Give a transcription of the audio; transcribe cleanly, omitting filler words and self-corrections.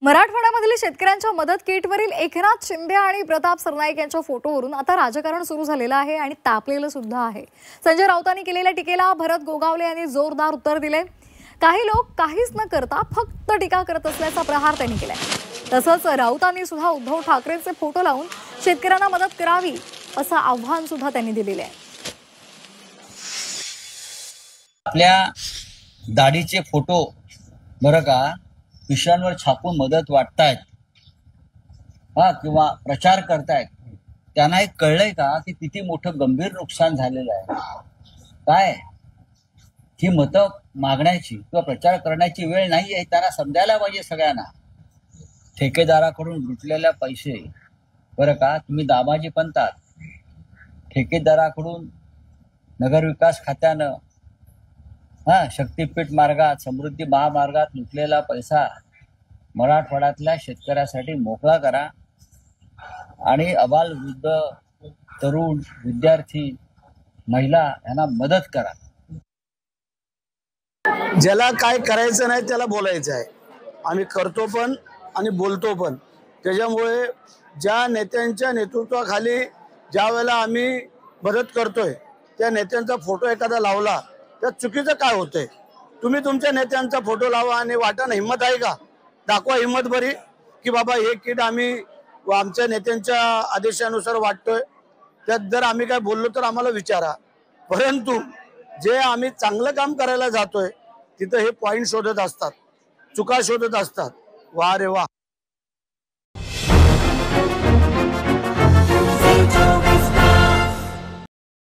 मराठवाड्यामधील शेतकऱ्यांच्या मदत किटवरील एकनाथ शिंदे आणि प्रताप सरनाईक यांच्या फोटोवरून आता राजकारण सुरू झालेलं आहे आणि तापलेलं सुद्धा आहे। संजय राऊतांनी केलेल्या टीकेला भरत गोगावले यांनी जोरदार उत्तर दिले। काही लोक काहीच न करता फक्त टीका करत असल्याचा प्रहार त्यांनी केलाय। तसंच राऊतांनी सुद्धा उद्धव ठाकरेंचे फोटो लावून शेतकऱ्यांना मदत करावी असं आव्हान सुद्धा त्यांनी दिलेले आहे। आपल्या दाढीचे फोटो बरं का पिशव्यांवर छापून मदत वाटतायत किंवा प्रचार करतायत, त्यांना हे कळलंय का की किती मोठं गंभीर नुकसान झालेलं आहे। काय ही मतं मागण्याची किंवा प्रचार करण्याची वेळ नाही आहे, त्यांना समजायला पाहिजे सगळ्यांना। ठेकेदाराकडून लुटलेल्या पैसे बरं का तुम्ही दामाजी बनतात, ठेकेदाराकडून नगरविकास खात्यानं शक्तीपीठ मार्गात समृद्धी महामार्गात लुटलेला पैसा मराठवाड्यातल्या शेतकऱ्यासाठी मोकळा करा आणि अबाल वृद्ध तरुण विद्यार्थी महिला यांना मदत करा। ज्याला काय करायचं नाही त्याला बोलायचं आहे, आम्ही करतो पण आणि बोलतो पण। त्याच्यामुळे ज्या नेत्यांच्या नेतृत्वाखाली ज्या वेळेला आम्ही मदत करतोय त्या नेत्यांचा फोटो एखादा लावला तर चुकीचं काय होतंय? तुम्ही तुमच्या नेत्यांचा फोटो लावा आणि वाटाणा हिम्मत आहे का? दाखवा हिम्मत बरी की बाबा हे किट आम्ही आमच्या नेत्यांच्या आदेशानुसार वाटतोय। त्यात जर आम्ही काय बोललो तर आम्हाला विचारा, परंतु जे आम्ही चांगलं काम करायला जातोय तिथं हे पॉइंट शोधत असतात, चुका शोधत असतात। वा रे वा।